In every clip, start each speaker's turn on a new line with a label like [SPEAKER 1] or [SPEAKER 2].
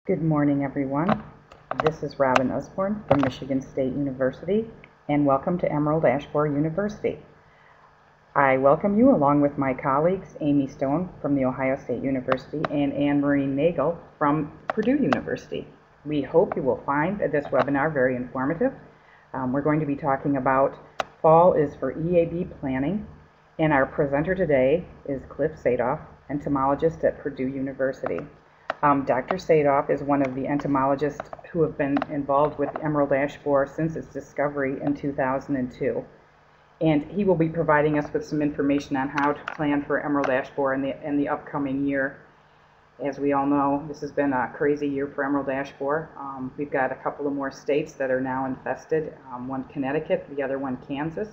[SPEAKER 1] Good morning, everyone. This is Robin Osborne from Michigan State University, and welcome to Emerald Ash Borer University. I welcome you along with my colleagues Amy Stone from The Ohio State University and Anne Marie Nagel from Purdue University. We hope you will find this webinar very informative. We're going to be talking about fall is for EAB Planning, and our presenter today is Cliff Sadof, entomologist at Purdue University. Dr. Sadof is one of the entomologists who have been involved with the emerald ash borer since its discovery in 2002. And he will be providing us with some information on how to plan for emerald ash borer in the upcoming year. As we all know, this has been a crazy year for emerald ash borer. We've got a couple of more states that are now infested, one Connecticut, the other one Kansas.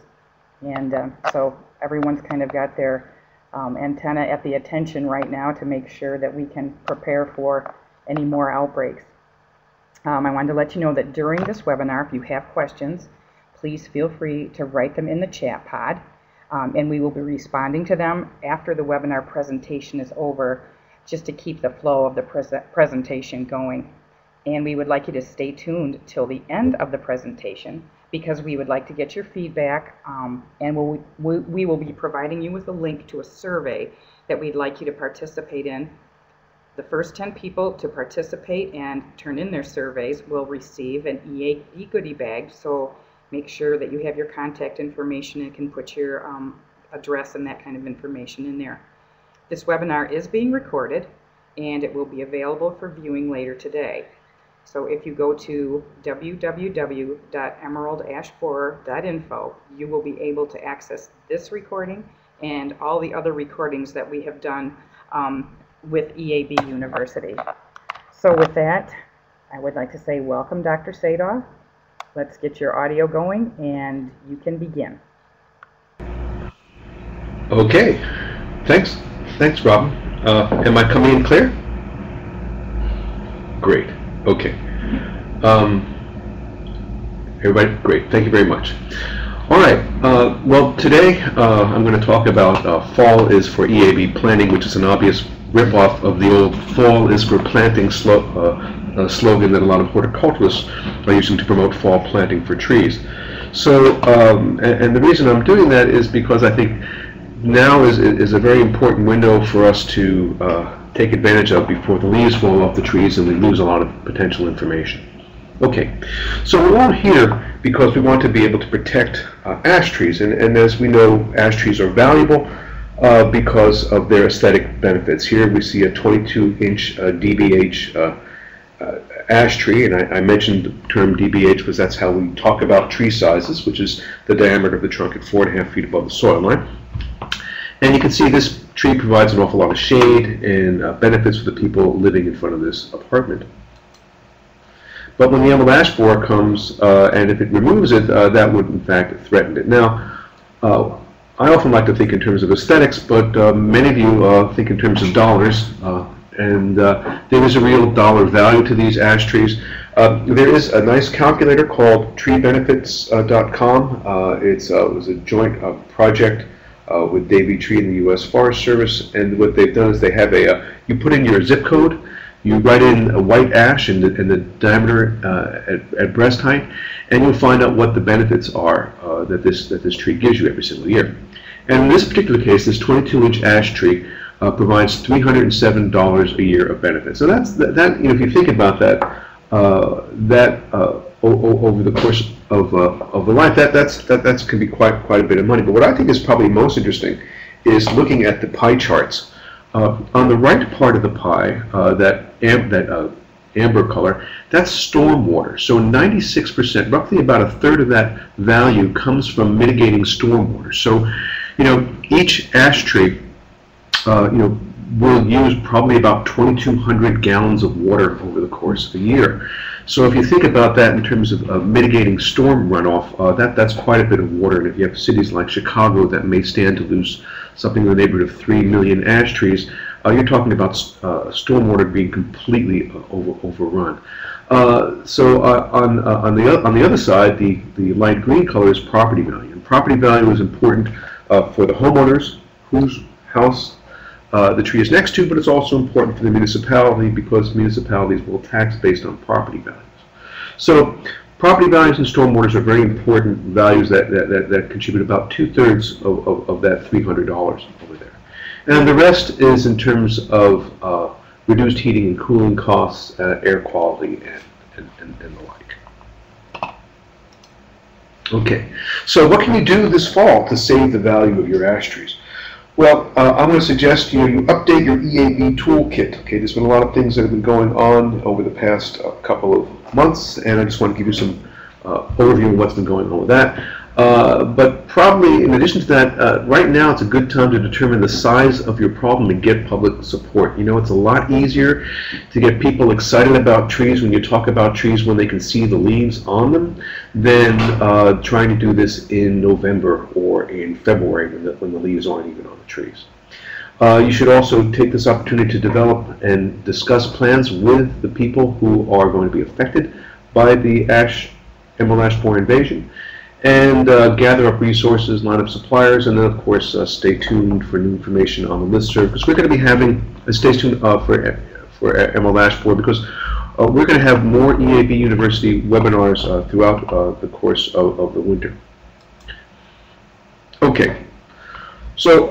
[SPEAKER 1] And so everyone's kind of got their antenna at the attention right now to make sure that we can prepare for any more outbreaks. I wanted to let you know that during this webinar, if you have questions, please feel free to write them in the chat pod, and we will be responding to them after the webinar presentation is over, just to keep the flow of the presentation going. And we would like you to stay tuned till the end of the presentation, because we would like to get your feedback, and we will be providing you with a link to a survey that we'd like you to participate in. The first 10 people to participate and turn in their surveys will receive an EAB goodie bag, so make sure that you have your contact information and can put your address and that kind of information in there. This webinar is being recorded, and it will be available for viewing later today. So if you go to www.emeraldashborer.info, you will be able to access this recording and all the other recordings that we have done with EAB University. So with that, I would like to say welcome, Dr. Sadof. Let's get your audio going, and you can begin.
[SPEAKER 2] Okay, thanks, Robin. Am I coming in clear? Great. Okay. Everybody, great. Thank you very much. All right. Well, today I'm going to talk about fall is for EAB Planning, which is an obvious ripoff of the old fall is for planting slogan that a lot of horticulturists are using to promote fall planting for trees. So, and the reason I'm doing that is because I think now is a very important window for us to take advantage of before the leaves fall off the trees and we lose a lot of potential information. Okay, so we're all here because we want to be able to protect ash trees, and as we know, ash trees are valuable because of their aesthetic benefits. Here we see a 22-inch DBH ash tree, and I mentioned the term DBH because that's how we talk about tree sizes, which is the diameter of the trunk at 4.5 feet above the soil line. And you can see this tree provides an awful lot of shade and benefits for the people living in front of this apartment. But when the emerald ash borer comes, and if it removes it, that would in fact threaten it. Now, I often like to think in terms of aesthetics, but many of you think in terms of dollars, and there is a real dollar value to these ash trees. There is a nice calculator called treebenefits.com. It was a joint project with Davey Tree and the U.S. Forest Service, and what they've done is they have you put in your zip code, you write in a white ash and the diameter at breast height, and you'll find out what the benefits are that this tree gives you every single year. And in this particular case, this 22-inch ash tree provides $307 a year of benefits. So that's that. You know, if you think about that, over the course of the life, that can be quite a bit of money. But what I think is probably most interesting is looking at the pie charts. On the right part of the pie, that amber color, that's stormwater. So 96%, roughly about a third of that value comes from mitigating stormwater. So, you know, each ash tree, will use probably about 2,200 gallons of water over the course of a year. So if you think about that in terms of mitigating storm runoff, that's quite a bit of water. And if you have cities like Chicago that may stand to lose something in the neighborhood of 3 million ash trees, you're talking about stormwater being completely overrun. So on the other side, the light green color is property value. And property value is important for the homeowners whose house the tree is next to, but it's also important for the municipality because municipalities will tax based on property values. So property values and stormwaters are very important values that contribute about 2/3 of that $300 over there. And the rest is in terms of reduced heating and cooling costs, air quality, and the like. Okay, so what can you do this fall to save the value of your ash trees? Well, I'm going to suggest you update your EAB Toolkit. Okay, there's been a lot of things that have been going on over the past couple of months, and I just want to give you some overview of what's been going on with that. But probably in addition to that, right now it's a good time to determine the size of your problem and get public support. You know, it's a lot easier to get people excited about trees when you talk about trees when they can see the leaves on them than trying to do this in November or in February when the leaves aren't even on the trees. You should also take this opportunity to develop and discuss plans with the people who are going to be affected by the emerald ash borer invasion, and gather up resources, line up suppliers, and then of course stay tuned for new information on the listserv, because we're going to be having stay tuned for emerald ash borer, because we're going to have more EAB University webinars throughout the course of the winter. Okay, so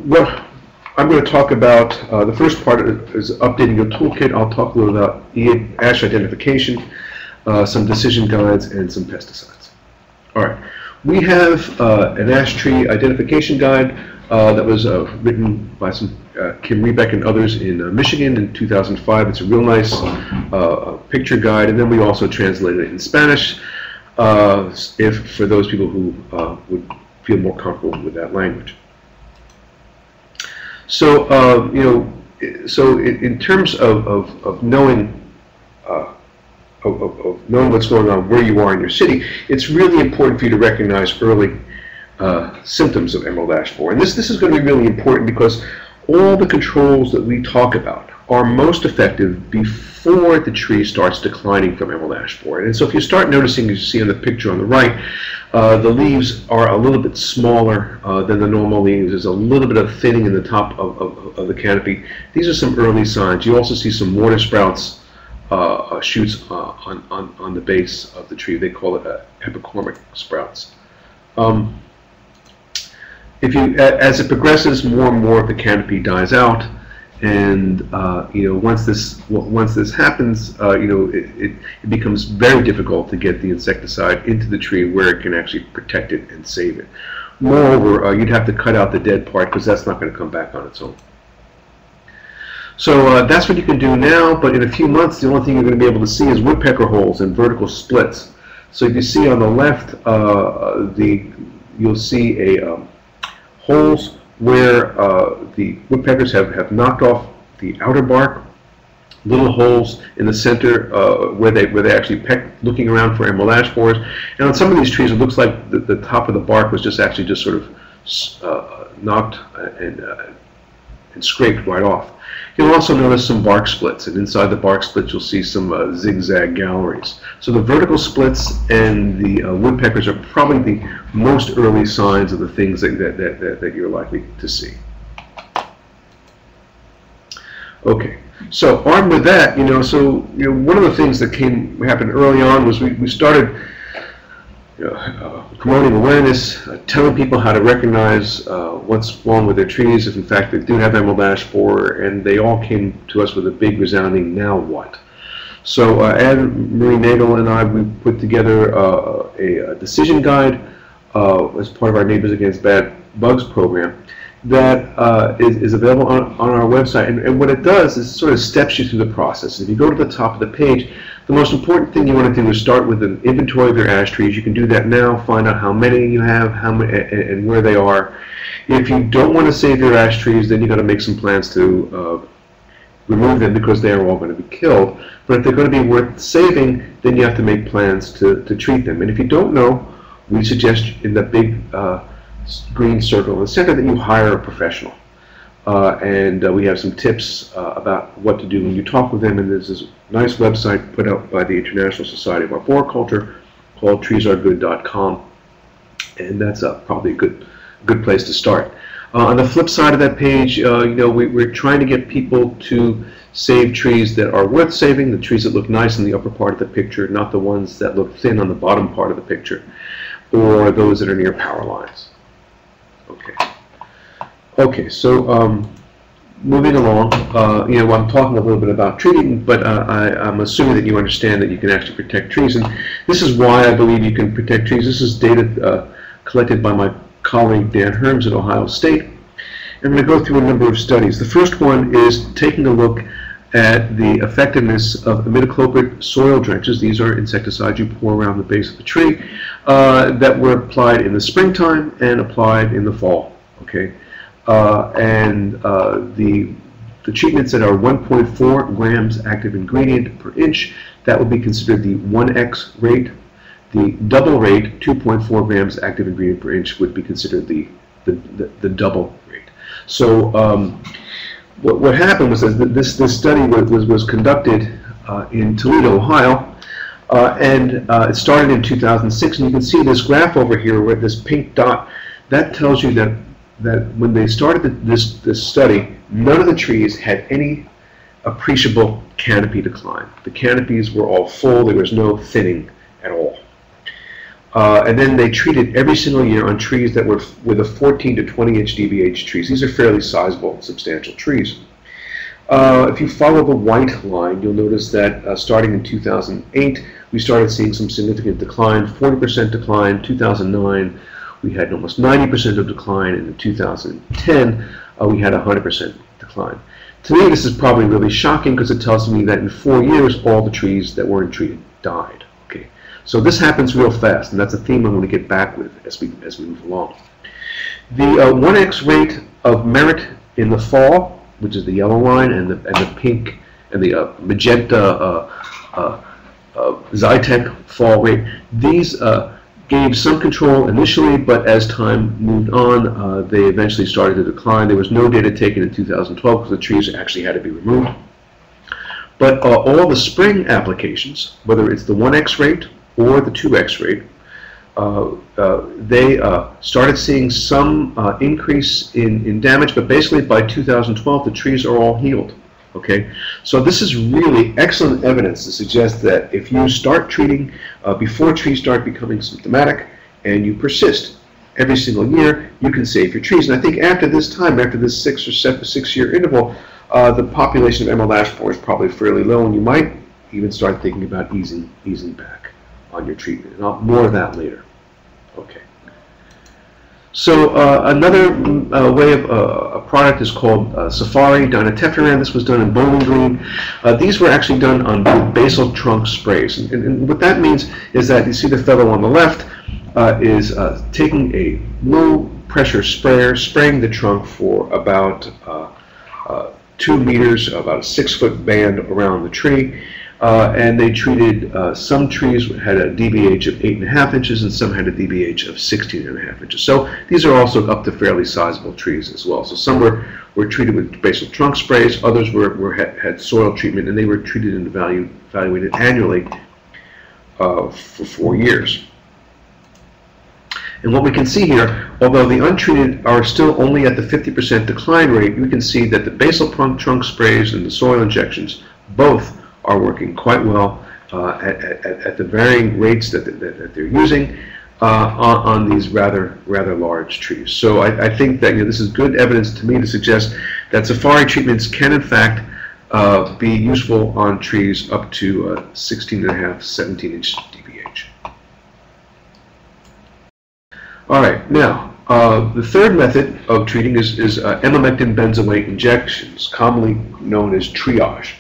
[SPEAKER 2] what I'm going to talk about, the first part is updating your toolkit. I'll talk a little about ash identification, some decision guides, and some pesticides. All right, we have an ash tree identification guide that was written by Kim Rebeck and others in Michigan in 2005. It's a real nice picture guide, and then we also translated it in Spanish for those people who would feel more comfortable with that language. So, in terms of knowing knowing what's going on where you are in your city, it's really important for you to recognize early symptoms of emerald ash borer. And this is going to be really important because all the controls that we talk about are most effective before the tree starts declining from emerald ash borer. And so if you start noticing, as you see on the picture on the right, the leaves are a little bit smaller than the normal leaves. There's a little bit of thinning in the top of the canopy. These are some early signs. You also see some water sprouts, shoots on the base of the tree. They call it epicormic sprouts. As it progresses, more and more of the canopy dies out, and once this happens, it becomes very difficult to get the insecticide into the tree where it can actually protect it and save it. Moreover, you'd have to cut out the dead part because that's not going to come back on its own. So that's what you can do now, but in a few months, the only thing you're going to be able to see is woodpecker holes and vertical splits. So if you see on the left, you'll see holes where the woodpeckers have knocked off the outer bark, little holes in the center where they actually pecked, looking around for emerald ash borers. And on some of these trees, it looks like the top of the bark was just sort of knocked and scraped right off. You'll also notice some bark splits, and inside the bark splits you'll see some zigzag galleries. So the vertical splits and the woodpeckers are probably the most early signs of the things that you're likely to see. Okay, so armed with that, one of the things that happened early on was we started promoting awareness, telling people how to recognize what's wrong with their trees, if in fact they do have emerald ash borer, and they all came to us with a big resounding "now what?" So Anne-Marie Nagel and I, we put together a decision guide as part of our Neighbors Against Bad Bugs program that is available on our website. And what it does is sort of steps you through the process. If you go to the top of the page, the most important thing you want to do is start with an inventory of your ash trees. You can do that now, find out how many you have, how many, and where they are. If you don't want to save your ash trees, then you've got to make some plans to remove them because they are all going to be killed. But if they're going to be worth saving, then you have to make plans to treat them. And if you don't know, we suggest in that big green circle in the center that you hire a professional. We have some tips about what to do when you talk with them, and there's this nice website put out by the International Society of Arboriculture called treesaregood.com, and that's probably a good place to start. On the flip side of that page, we're trying to get people to save trees that are worth saving, the trees that look nice in the upper part of the picture, not the ones that look thin on the bottom part of the picture, or those that are near power lines. Okay, so moving along, I'm talking a little bit about treating, but I'm assuming that you understand that you can actually protect trees, and this is why I believe you can protect trees. This is data collected by my colleague Dan Herms at Ohio State. I'm going to go through a number of studies. The first one is taking a look at the effectiveness of imidacloprid soil drenches. These are insecticides you pour around the base of the tree that were applied in the springtime and applied in the fall. Okay, the treatments that are 1.4 grams active ingredient per inch, that would be considered the 1x rate. The double rate, 2.4 grams active ingredient per inch, would be considered the double rate. So what happened was that this study was conducted in Toledo, Ohio, and it started in 2006. And you can see this graph over here with this pink dot. That tells you that when they started this study, none of the trees had any appreciable canopy decline. The canopies were all full. There was no thinning at all. And then they treated every single year on trees that were with a 14 to 20 inch DBH trees. These are fairly sizable, substantial trees. If you follow the white line, you'll notice that starting in 2008, we started seeing some significant decline, 40% decline. 2009, we had almost 90% of decline, and in 2010, we had 100% decline. To me, this is probably really shocking because it tells me that in 4 years, all the trees that weren't treated died. So this happens real fast, and that's a theme I'm going to get back with as we move along. The 1x rate of merit in the fall, which is the yellow line, and the pink and the magenta Zytec fall rate, these gave some control initially, but as time moved on, they eventually started to decline. There was no data taken in 2012 because the trees actually had to be removed. But all the spring applications, whether it's the 1x rate or the 2x rate, they started seeing some increase in damage, but basically by 2012 the trees are all healed. Okay, so this is really excellent evidence to suggest that if you start treating before trees start becoming symptomatic and you persist every single year, you can save your trees. And I think after this time, after this 6 year interval, the population of emerald ash borer is probably fairly low, and you might even start thinking about easing back on your treatment. And more of that later. Okay. So another way of a product is called Safari Dinotefuran. This was done in Bowling Green. These were actually done on basal trunk sprays. And what that means is that you see the fellow on the left is taking a low pressure sprayer, spraying the trunk for about 2 meters, about a 6-foot band around the tree. And they treated some trees had a DBH of 8.5 inches and some had a DBH of 16.5 inches. So these are also up to fairly sizable trees as well. So some were treated with basal trunk sprays, others had soil treatment, and they were treated and evaluated annually for 4 years. And what we can see here, although the untreated are still only at the 50% decline rate, we can see that the basal trunk sprays and the soil injections both are working quite well at the varying rates that they're using on these rather large trees. So I think that this is good evidence to me to suggest that safari treatments can in fact be useful on trees up to 16.5, 17 inch DBH. All right, now the third method of treating is emamectin benzoate injections, commonly known as triage.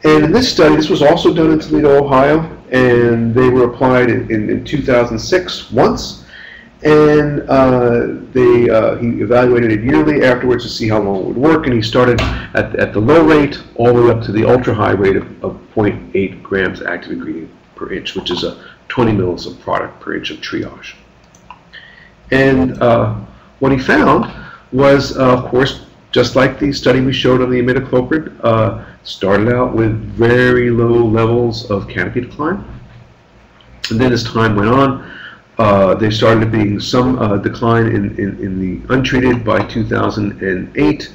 [SPEAKER 2] And in this study, this was also done in Toledo, Ohio, and they were applied in 2006 once, and he evaluated it yearly afterwards to see how long it would work, and he started at the low rate all the way up to the ultra-high rate of 0.8 grams active ingredient per inch, which is 20 mils of product per inch of triage. And what he found was, of course, just like the study we showed on the imidacloprid, started out with very low levels of canopy decline. And then as time went on, There started being some decline in the untreated by 2008.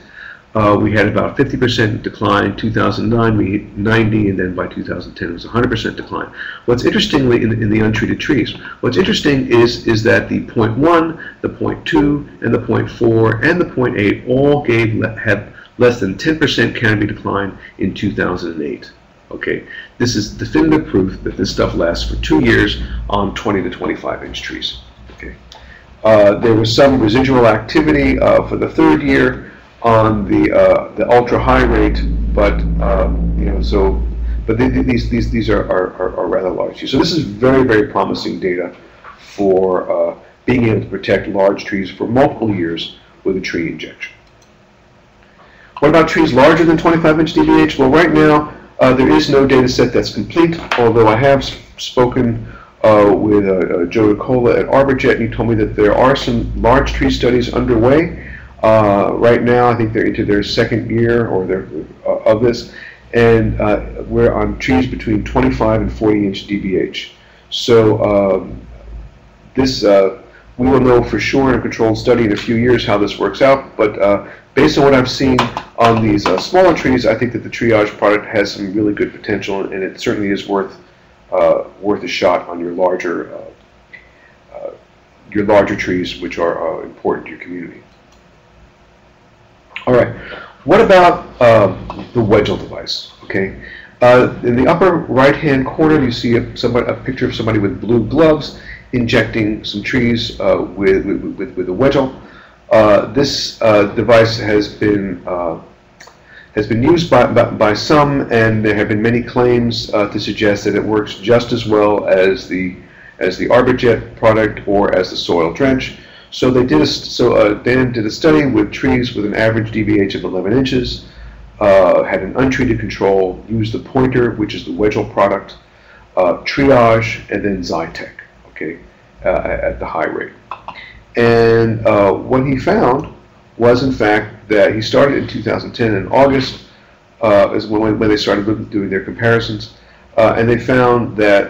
[SPEAKER 2] We had about 50% decline. 2009 we hit 90, and then by 2010 it was 100% decline. What's interestingly in the untreated trees, what's interesting is that the 0.1, the 0.2, and the 0.4, and the 0.8 all had less than 10% canopy decline in 2008. Okay, this is definitive proof that this stuff lasts for 2 years on 20 to 25 inch trees. Okay, there was some residual activity for the third year on the ultra high rate, but these are rather large trees. So this is very promising data for being able to protect large trees for multiple years with a tree injection. What about trees larger than 25 inch DBH? Well, right now there is no data set that's complete, although I have spoken with Joe Nicola at ArborJet, and he told me that there are some large tree studies underway. Right now, I think they're into their second year of this, and we're on trees between 25 and 40 inch DBH. So we will know for sure in a controlled study in a few years how this works out, but based on what I've seen on these smaller trees, I think that the triage product has some really good potential, and it certainly is worth a shot on your larger trees, which are important to your community. All right, what about the Wedgel device? Okay, in the upper right-hand corner, you see a picture of somebody with blue gloves injecting some trees with a Wedgel. This device has been used by some, and there have been many claims to suggest that it works just as well as the ArborJet product or as the soil drench. So Dan did a study with trees with an average DBH of 11 inches, had an untreated control, used the pointer, which is the Wedgel product, triage, and then Zytec, okay, at the high rate. And what he found was, in fact, that he started in 2010 in August, is when they started doing their comparisons, and they found that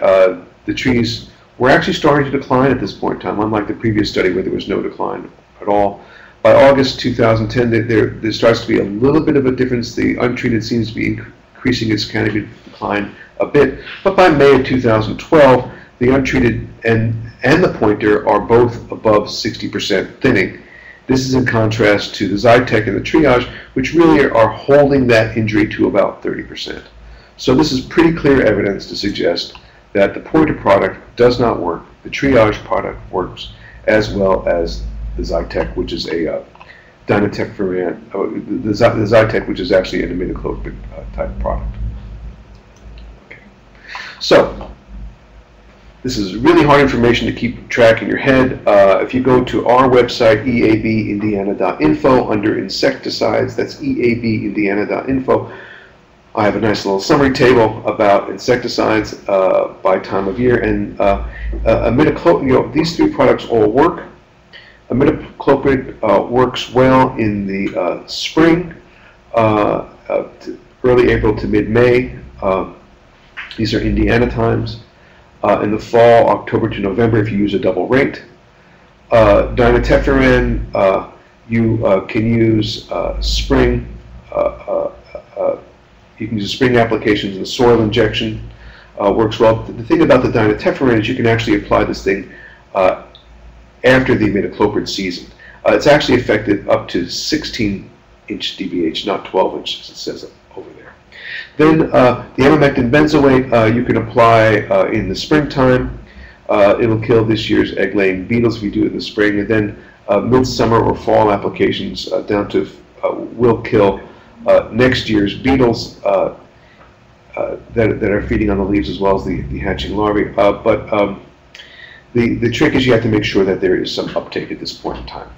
[SPEAKER 2] the trees were actually starting to decline at this point in time, unlike the previous study where there was no decline at all. By August 2010, there starts to be a little bit of a difference. The untreated seems to be increasing its canopy decline a bit, but by May of 2012, the untreated and the pointer are both above 60% thinning. This is in contrast to the Zytec and the triage, which really are holding that injury to about 30%. So this is pretty clear evidence to suggest that the pointer product does not work. The triage product works as well as the Zytec, which is a Dynatecfuran, the Zytec, which is actually an imidacloprid type product. Okay. So this is really hard information to keep track in your head. If you go to our website, eabindiana.info, under insecticides, that's eabindiana.info, I have a nice little summary table about insecticides by time of year, and imidacloprid, these three products all work. Imidacloprid works well in the spring, early April to mid-May. These are Indiana times. In the fall, October to November, if you use a double rate. Dynatecfuran, you can use spring. You can use spring applications and soil injection. Works well. The thing about the Dynatecfuran is you can actually apply this thing after the imidacloprid season. It's actually effective up to 16-inch DBH, not 12 inches, it says over there. Then the amamectin benzoate you can apply in the springtime. It'll kill this year's egg-laying beetles if you do it in the spring, and then midsummer or fall applications down to will kill next year's beetles that are feeding on the leaves as well as the hatching larvae. But the trick is you have to make sure that there is some uptake at this point in time,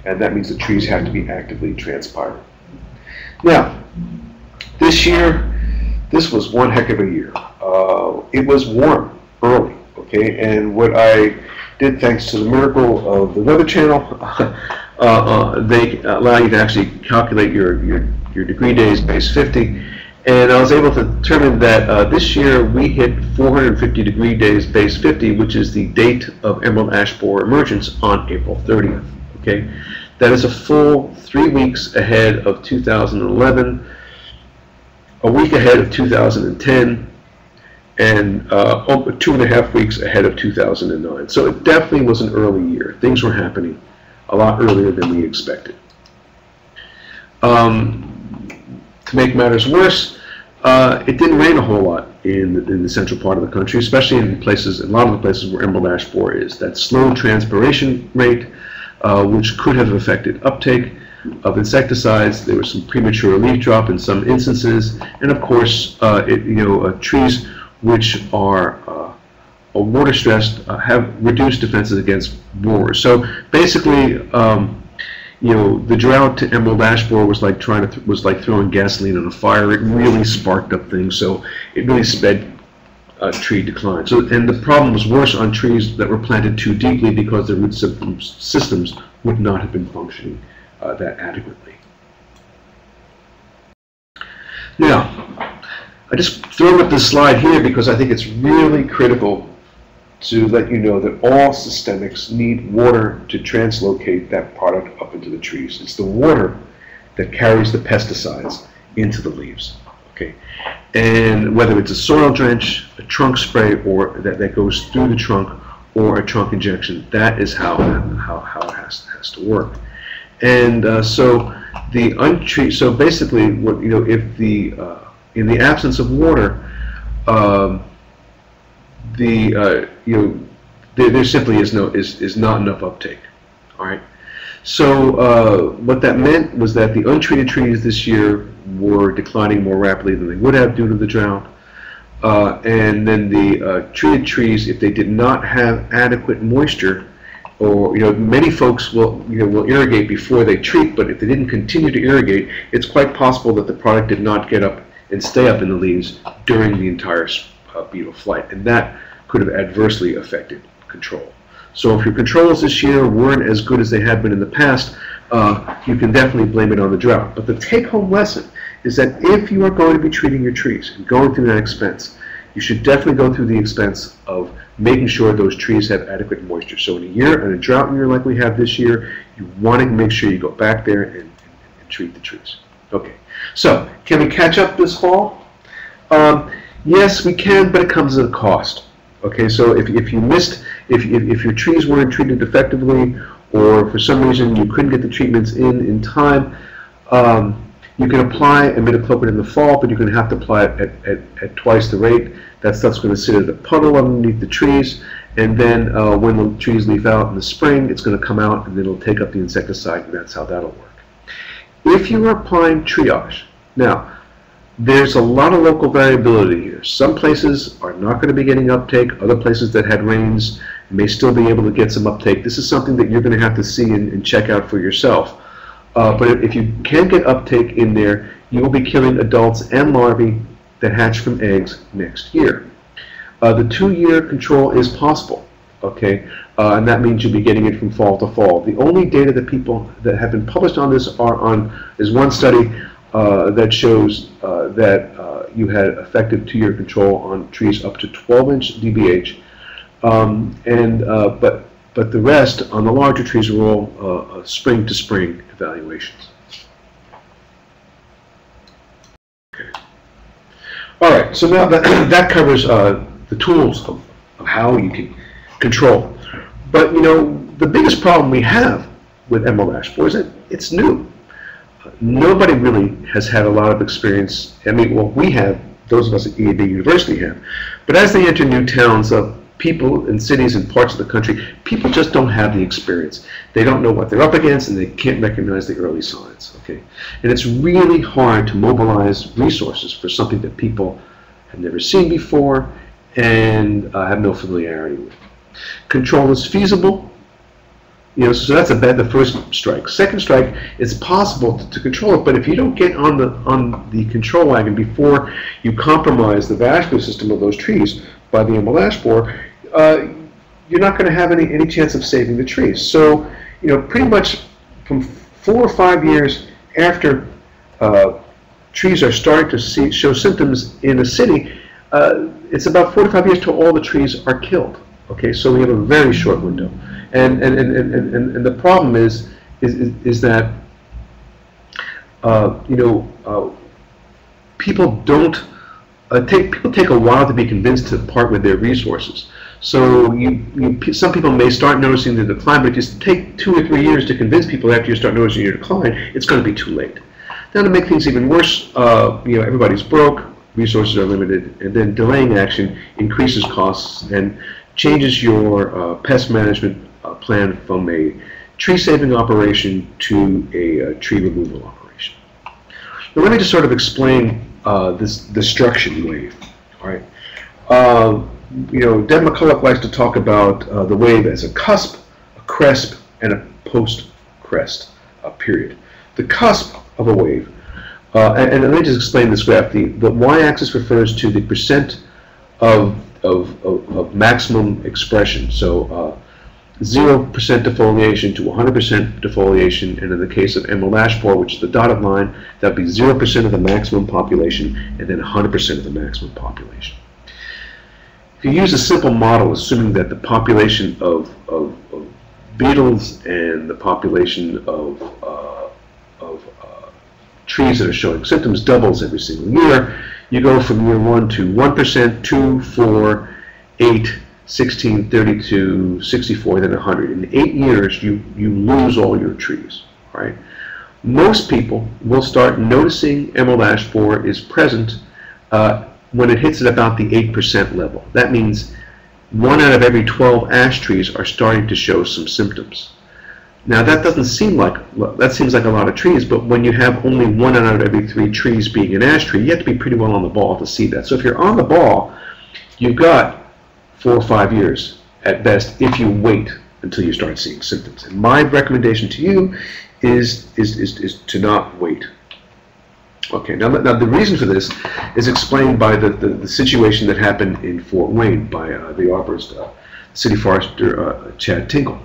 [SPEAKER 2] and that means the trees have to be actively transpiring. Now, this year, this was one heck of a year. It was warm early, okay, and what I did, thanks to the miracle of the Weather Channel, they allow you to actually calculate your degree days base 50, And I was able to determine that this year we hit 450 degree days base 50, which is the date of emerald ash borer emergence on April 30th. Okay, that is a full 3 weeks ahead of 2011, a week ahead of 2010, and over 2.5 weeks ahead of 2009. So it definitely was an early year. Things were happening a lot earlier than we expected. To make matters worse, it didn't rain a whole lot in the central part of the country, especially in places, a lot of the places where emerald ash borer is. That slow transpiration rate, which could have affected uptake of insecticides. There was some premature leaf drop in some instances, and of course, trees which are water stressed have reduced defenses against borers. So basically, the drought to emerald ash borer was like throwing gasoline on a fire. It really sparked up things, so it really sped tree decline. So, and the problem was worse on trees that were planted too deeply because the root systems would not have been functioning that adequately. Now, I just throw up this slide here because I think it's really critical to let you know that all systemics need water to translocate that product up into the trees. It's the water that carries the pesticides into the leaves. Okay, and whether it's a soil drench, a trunk spray, or that goes through the trunk, or a trunk injection, that is how it has to work. And so basically, what if in the absence of water, there simply is not enough uptake. All right. So what that meant was that the untreated trees this year were declining more rapidly than they would have due to the drought, and then the treated trees, if they did not have adequate moisture, or many folks will irrigate before they treat, but if they didn't continue to irrigate, it's quite possible that the product did not get up and stay up in the leaves during the entire beetle flight, and that could have adversely affected control. So if your controls this year weren't as good as they had been in the past, you can definitely blame it on the drought. But the take-home lesson is that if you are going to be treating your trees and going through that expense, you should definitely go through the expense of making sure those trees have adequate moisture. So in a drought year like we have this year, you want to make sure you go back there and treat the trees. Okay, so can we catch up this fall? Yes, we can, but it comes at a cost. Okay, so if your trees weren't treated effectively, or for some reason you couldn't get the treatments in time, you can apply imidacloprid in the fall, but you're going to have to apply it at twice the rate. That stuff's going to sit at a puddle underneath the trees, and then when the trees leaf out in the spring, it's going to come out and then it'll take up the insecticide, and that's how that'll work. If you are applying triage, now, there's a lot of local variability here. Some places are not going to be getting uptake. Other places that had rains may still be able to get some uptake. This is something that you're going to have to see and check out for yourself. But if you can get uptake in there, you will be killing adults and larvae that hatch from eggs next year. The 2-year control is possible, okay? And that means you'll be getting it from fall to fall. The only data that have been published on this is one study that shows that you had effective 2-year control on trees up to 12-inch DBH, but the rest on the larger trees are all spring to spring evaluations. Okay. All right, so now that covers the tools of how you can control. But the biggest problem we have with emerald ash borer is that it's new. Nobody really has had a lot of experience. I mean, well, we have, those of us at EAB University have, but as they enter new towns, people in cities and parts of the country, people just don't have the experience. They don't know what they're up against, and they can't recognize the early signs. Okay, and it's really hard to mobilize resources for something that people have never seen before and have no familiarity with. Control is feasible. So that's the first strike. Second strike, it's possible to control it, but if you don't get on the control wagon before you compromise the vascular system of those trees by the emerald ash borer, you're not going to have any chance of saving the trees. So, pretty much from 4 or 5 years after trees are starting to show symptoms in a city, it's about 4 to 5 years till all the trees are killed. Okay, so we have a very short window, and the problem is that people don't people take a while to be convinced to part with their resources. So some people may start noticing the decline, but if you take 2 or 3 years to convince people after you start noticing your decline, it's going to be too late. Now, to make things even worse, everybody's broke, resources are limited, and then delaying action increases costs and changes your pest management plan from a tree-saving operation to a tree removal operation. Now, let me just sort of explain this destruction wave. All right. Deb McCulloch likes to talk about the wave as a cusp, a crest, and a post-crest period. The cusp of a wave, and let me just explain this graph. The y-axis refers to the percent of maximum expression. So 0% defoliation to 100% defoliation, and in the case of emerald ash borer, which is the dotted line, that would be 0% of the maximum population and then 100% of the maximum population. If you use a simple model, assuming that the population of beetles and the population of trees that are showing symptoms doubles every single year, you go from year 1 to 1%, 2, 4, 8, 16, 32, 64, then 100. In 8 years, you lose all your trees. Right? Most people will start noticing emerald ash borer is present when it hits at about the 8% level. That means 1 out of every 12 ash trees are starting to show some symptoms. Now that doesn't seem like, that seems like a lot of trees, but when you have only 1 out of every 3 trees being an ash tree, you have to be pretty well on the ball to see that. So if you're on the ball, you've got 4 or 5 years at best if you wait until you start seeing symptoms. And my recommendation to you is to not wait. Okay, now the reason for this is explained by the situation that happened in Fort Wayne by the arborist, city forester Chad Tingle.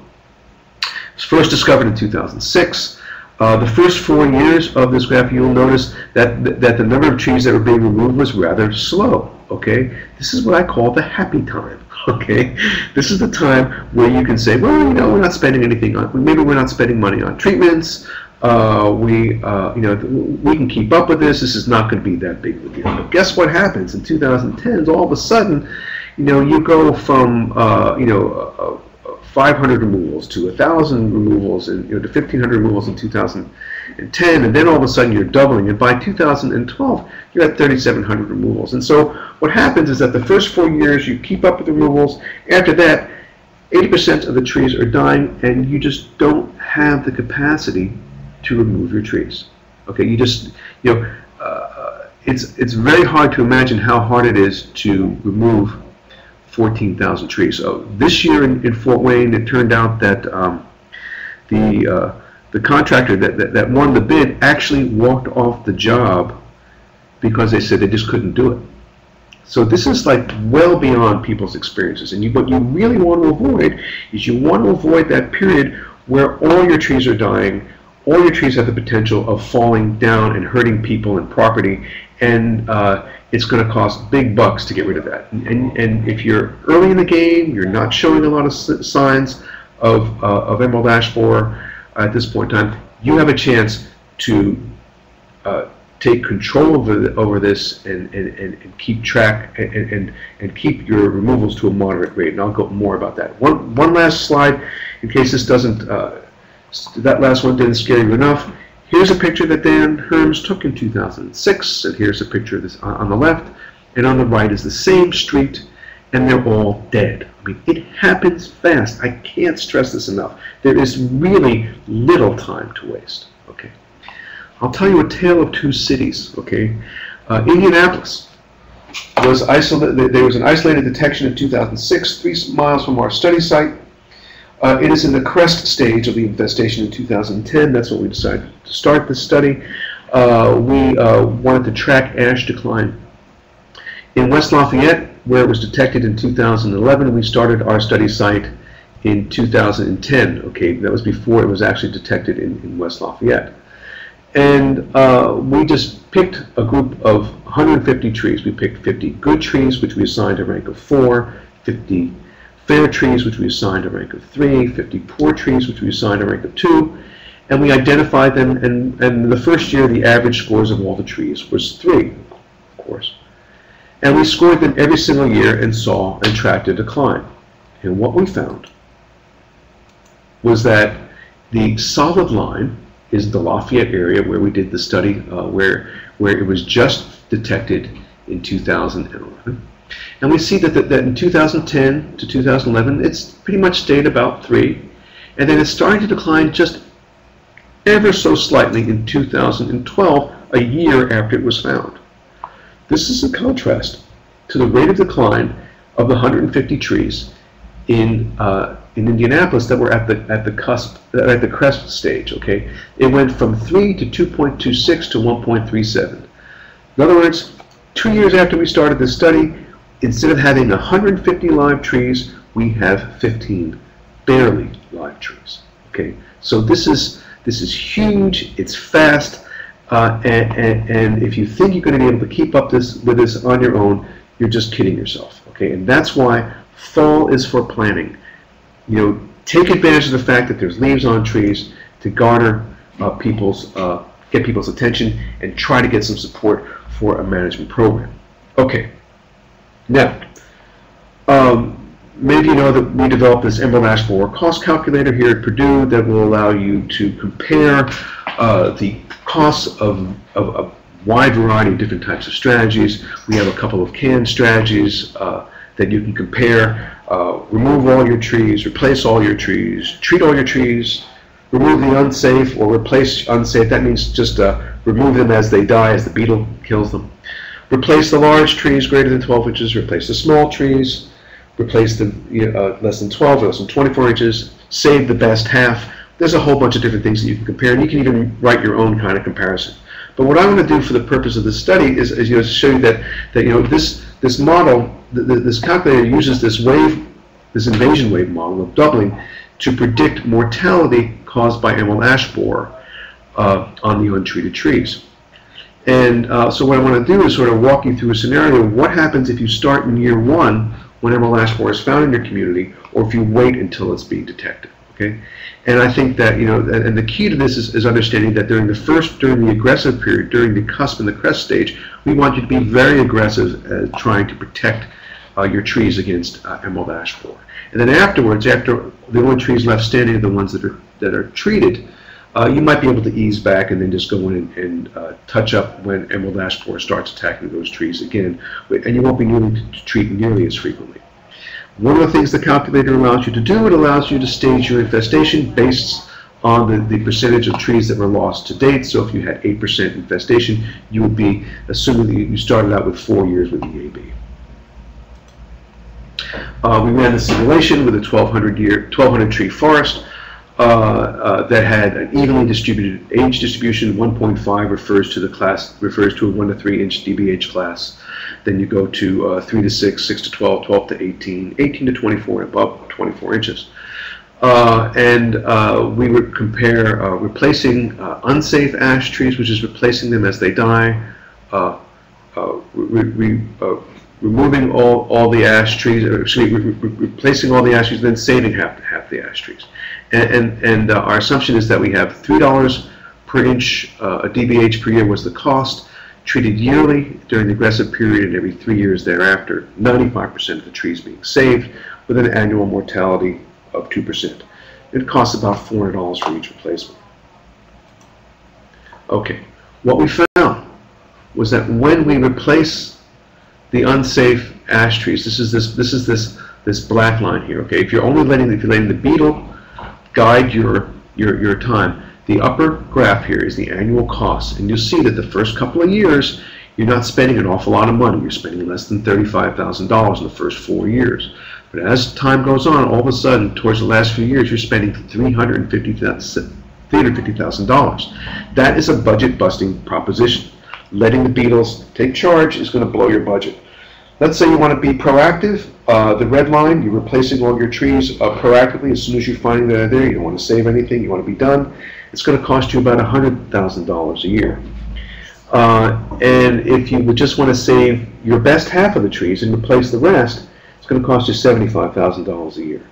[SPEAKER 2] It was first discovered in 2006. The first 4 years of this graph, you'll notice that the number of trees that were being removed was rather slow. Okay, this is what I call the happy time. Okay, this is the time where you can say, well, we're not spending anything on, maybe we're not spending money on treatments. We can keep up with this. This is not going to be that big of a deal. But guess what happens in 2010? All of a sudden, you go from 500 removals to 1,000 removals, and to 1,500 removals in 2010, and then all of a sudden you're doubling. And by 2012, you're at 3,700 removals. And so what happens is that the first 4 years you keep up with the removals. After that, 80% of the trees are dying, and you just don't have the capacity to remove your trees. Okay, you just, it's very hard to imagine how hard it is to remove 14,000 trees. So this year in Fort Wayne, it turned out that the contractor that won the bid actually walked off the job because they said they just couldn't do it. So this is like well beyond people's experiences. And what you really want to avoid is you want to avoid that period where all your trees are dying, all your trees have the potential of falling down and hurting people and property, and it's going to cost big bucks to get rid of that. And if you're early in the game, you're not showing a lot of signs of emerald ash borer at this point in time, you have a chance to take control over this and keep track and keep your removals to a moderate rate. And I'll go more about that. One last slide, in case this doesn't, that last one didn't scare you enough. Here's a picture that Dan Herms took in 2006, and here's a picture of this on the left, and on the right is the same street, and they're all dead. I mean, it happens fast. I can't stress this enough. There is really little time to waste. Okay, I'll tell you a tale of 2 cities. Okay, Indianapolis was isolated. There was an isolated detection in 2006, 3 miles from our study site. It is in the crest stage of the infestation in 2010. That's when we decided to start this study. We wanted to track ash decline. In West Lafayette, where it was detected in 2011, we started our study site in 2010. Okay, that was before it was actually detected in West Lafayette. And we just picked a group of 150 trees. We picked 50 good trees, which we assigned a rank of 4, 50 fair trees, which we assigned a rank of 3, 50 poor trees, which we assigned a rank of 2, and we identified them, and the first year the average scores of all the trees was 3, of course. And we scored them every single year and saw and tracked a decline. And what we found was that the solid line is the Lafayette area where we did the study, where it was just detected in 2011. And we see that in 2010 to 2011, it's pretty much stayed about 3. And then it's starting to decline just ever so slightly in 2012, a year after it was found. This is a contrast to the rate of decline of the 150 trees in Indianapolis that were at the cusp, at the crest stage. Okay, it went from 3 to 2.26 to 1.37. In other words, 2 years after we started this study, instead of having 150 live trees, we have 15 barely live trees. Okay, so this is huge. It's fast, and if you think you're going to be able to keep up with this on your own, you're just kidding yourself. Okay, and that's why fall is for planning. You know, take advantage of the fact that there's leaves on trees to garner get people's attention and try to get some support for a management program. Okay, now maybe you know that we developed this Emerald Ash Borer cost calculator here at Purdue that will allow you to compare the costs of a wide variety of different types of strategies. We have a couple of canned strategies that you can compare. Remove all your trees, replace all your trees, treat all your trees, remove the unsafe or replace unsafe. That means just remove them as they die, as the beetle kills them. Replace the large trees greater than 12 inches, replace the small trees, replace the less than 12 or less than 24 inches, save the best half. There's a whole bunch of different things that you can compare, and you can even write your own kind of comparison. But what I want to do for the purpose of this study is show you that this model, this calculator uses this invasion wave model of doubling to predict mortality caused by emerald ash borer on the untreated trees. And so what I want to do is sort of walk you through a scenario of what happens if you start in year 1 when emerald ash borer is found in your community, or if you wait until it's being detected. Okay, and I think that and the key to this is understanding that during the aggressive period, during the cusp and the crest stage, we want you to be very aggressive at trying to protect your trees against emerald ash borer. And then afterwards, after the only trees left standing are the ones that are treated, you might be able to ease back and then just go in and touch up when emerald ash borer starts attacking those trees again, and you won't be needing to treat nearly as frequently. One of the things the calculator allows you to do, it allows you to stage your infestation based on the percentage of trees that were lost to date. So if you had 8% infestation, you would be assuming that you started out with 4 years with EAB. We ran the simulation with a 1,200 tree forest that had an evenly distributed age distribution. 1.5 refers to a 1 to 3 inch DBH class. Then you go to 3 to 6, 6 to 12, 12 to 18, 18 to 24, and above 24 inches. We would compare replacing unsafe ash trees, which is replacing them as they die, removing all the ash trees, or excuse me, replacing all the ash trees, then saving half the ash trees. And our assumption is that we have $3 per inch a DBH per year was the cost, treated yearly during the aggressive period and every 3 years thereafter, 95% of the trees being saved with an annual mortality of 2%. It costs about $400 for each replacement. Okay, what we found was that when we replace the unsafe ash trees, this is this black line here. Okay, if you're letting the beetle guide your time, the upper graph here is the annual cost, and you'll see that the first couple of years you're not spending an awful lot of money. You're spending less than $35,000 in the first 4 years. But as time goes on, all of a sudden, towards the last few years, you're spending $350,000. That is a budget-busting proposition. Letting the beetles take charge is going to blow your budget. Let's say you want to be proactive. The red line, you're replacing all your trees proactively as soon as you're finding that they're there. You don't want to save anything. You want to be done. it's going to cost you about $100,000 a year. And if you would just want to save your best half of the trees and replace the rest, it's going to cost you $75,000 a year.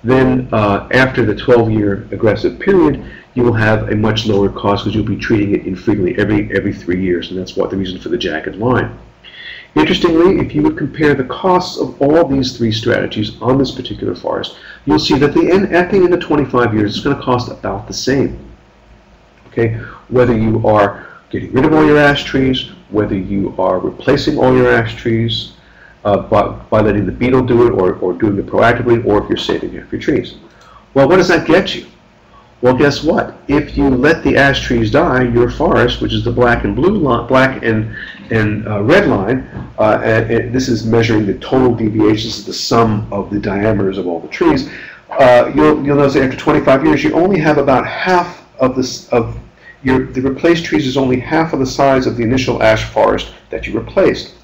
[SPEAKER 2] Then after the 12-year aggressive period, you will have a much lower cost because you'll be treating it infrequently every 3 years, and that's what the reason for the jagged line. Interestingly, if you would compare the costs of all these 3 strategies on this particular forest, you'll see that at the end of 25 years, it's going to cost about the same. Okay, whether you are getting rid of all your ash trees, whether you are replacing all your ash trees by letting the beetle do it, or doing it proactively, or if you're saving half your trees. Well, what does that get you? Well, guess what? If you let the ash trees die, your forest, which is the black and blue line, black and red line, and this is measuring the total deviations, the sum of the diameters of all the trees. You'll notice that after 25 years, you only have about half of the replaced trees is only half of the size of the initial ash forest that you replaced.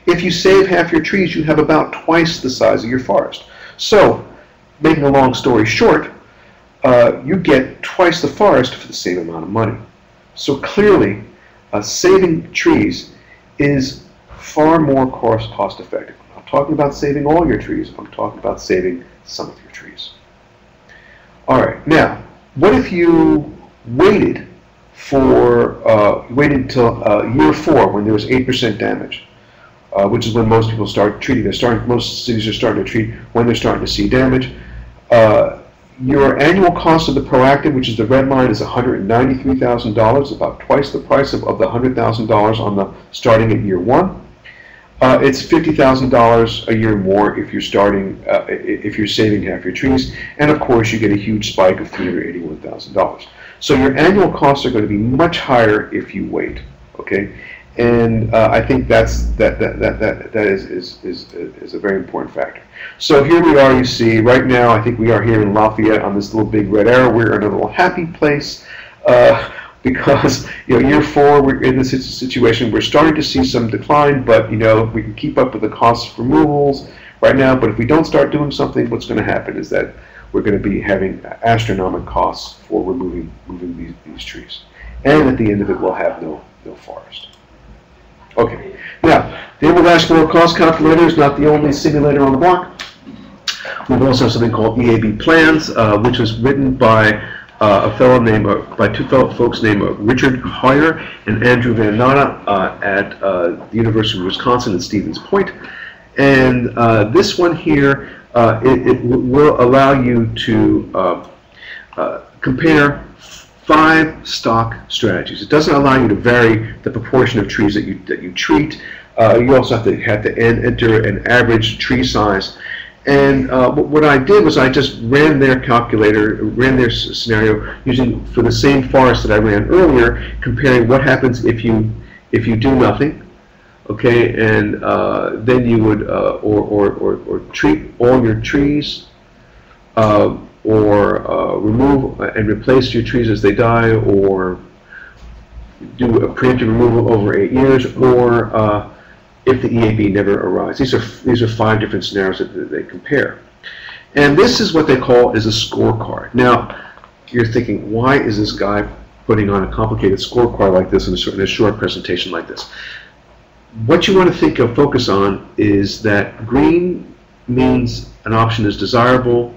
[SPEAKER 2] If you save half your trees, you have about twice the size of your forest. So, making a long story short, you get twice the forest for the same amount of money. So clearly, saving trees is far more cost effective. I'm not talking about saving all your trees. I'm talking about saving some of your trees. All right. Now, what if you waited until year 4 when there was 8% damage, which is when most people start treating. Most cities are starting to treat when they're starting to see damage. Your annual cost of the proactive, which is the red line, is $193,000, about twice the price of the $100,000 on the starting at year 1. It's $50,000 a year more if you're if you're saving half your trees, and of course you get a huge spike of $381,000. So your annual costs are going to be much higher if you wait. Okay, and I think that is a very important factor. So here we are. You see, right now I think we are here in Lafayette on this little big red arrow. We're in a little happy place because year 4 we're in this situation. We're starting to see some decline, but we can keep up with the cost of removals right now. But if we don't start doing something, what's going to happen is that we're going to be having astronomical costs for removing these trees, and at the end of it, we'll have no forest. Okay, now the Emerald Ash Borer Cost Calculator is not the only simulator on the block. We also have something called EAB Plans, which was written by two folks named Richard Hoyer and Andrew Van Natta at the University of Wisconsin at Stevens Point. And this one here, it will allow you to compare 5 stock strategies. It doesn't allow you to vary the proportion of trees that you treat. You also have to enter an average tree size. And what I did was I just ran their calculator, ran their scenario using for the same forest that I ran earlier, comparing what happens if you do nothing. Okay, and then you would or treat all your trees, or remove and replace your trees as they die, or do a preemptive removal over 8 years, or if the EAB never arrives. These are 5 different scenarios that they compare, and this is what they call is a scorecard. Now, you're thinking, why is this guy putting on a complicated scorecard like this in a short presentation like this? What you want to focus on is that green means an option is desirable,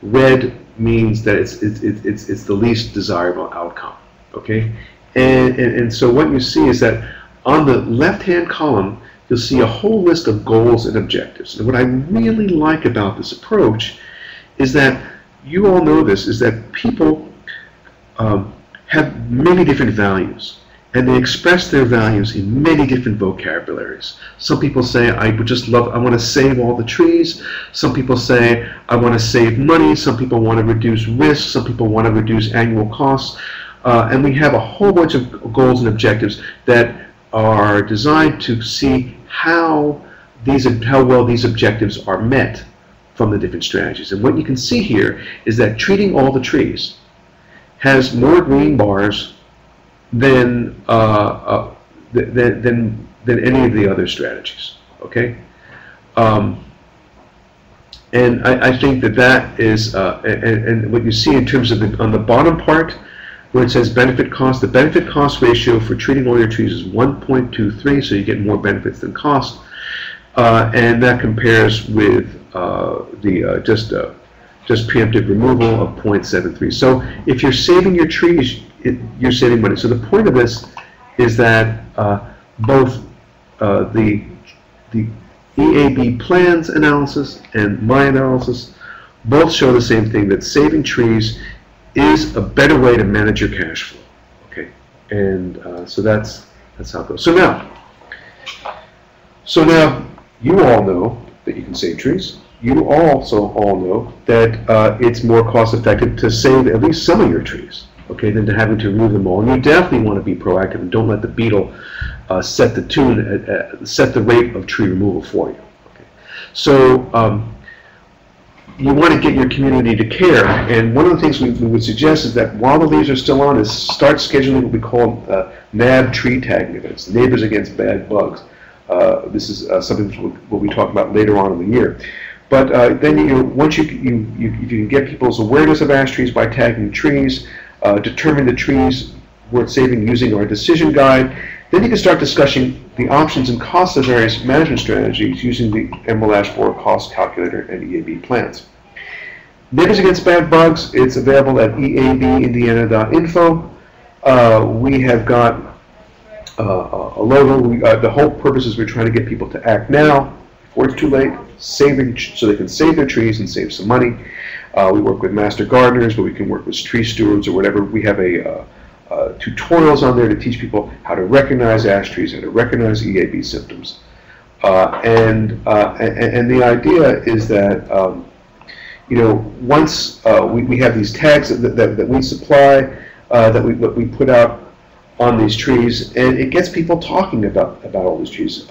[SPEAKER 2] red means that it's the least desirable outcome. Okay, and so what you see is that on the left-hand column you'll see a whole list of goals and objectives. And what I really like about this approach is that you all know this, is that people have many different values, and they express their values in many different vocabularies. Some people say, I want to save all the trees. Some people say, I want to save money. Some people want to reduce risk. Some people want to reduce annual costs. And we have a whole bunch of goals and objectives that are designed to see how well these objectives are met from the different strategies. And what you can see here is that treating all the trees has more green bars than any of the other strategies. Okay, and I think that is and what you see in terms of on the bottom part, where it says benefit cost. The benefit cost ratio for treating all your trees is 1.23, so you get more benefits than cost. And that compares with just preemptive removal of 0.73. So if you're saving your trees, you're saving money. So the point of this is that both the EAB plans analysis and my analysis both show the same thing, that saving trees is a better way to manage your cash flow. Okay, and so that's how it goes. So now you all know that you can save trees. You also all know that it's more cost effective to save at least some of your trees, okay, than to having to remove them all. And you definitely want to be proactive and don't let the beetle set the tune, set the rate of tree removal for you. Okay. So you want to get your community to care, and one of the things we would suggest is that while the leaves are still on, is start scheduling what we call NAB tree tagging events, Neighbors Against Bad Bugs. This is something we'll be talking about later on in the year. But then once if you can get people's awareness of ash trees by tagging trees, determine the trees worth saving using our decision guide, then you can start discussing the options and costs of various management strategies using the Emerald Ash Borer Cost Calculator and EAB plans. Neighbors Against Bad Bugs, it's available at eabindiana.info. We have got a logo. The whole purpose is we're trying to get people to act now before it's too late, so they can save their trees and save some money. We work with master gardeners, but we can work with tree stewards or whatever. We have tutorials on there to teach people how to recognize ash trees, how to recognize EAB symptoms. And the idea is that once we have these tags that we supply, that we put out on these trees, and it gets people talking about all these trees.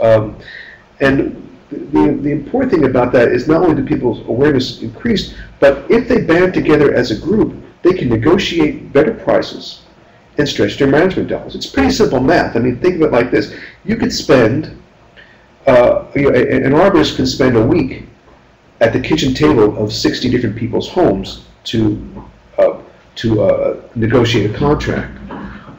[SPEAKER 2] And the important thing about that is not only do people's awareness increase, but if they band together as a group, they can negotiate better prices and stretch their management dollars. It's pretty simple math. I mean, think of it like this. You could spend, an arborist can spend a week at the kitchen table of 60 different people's homes to negotiate a contract.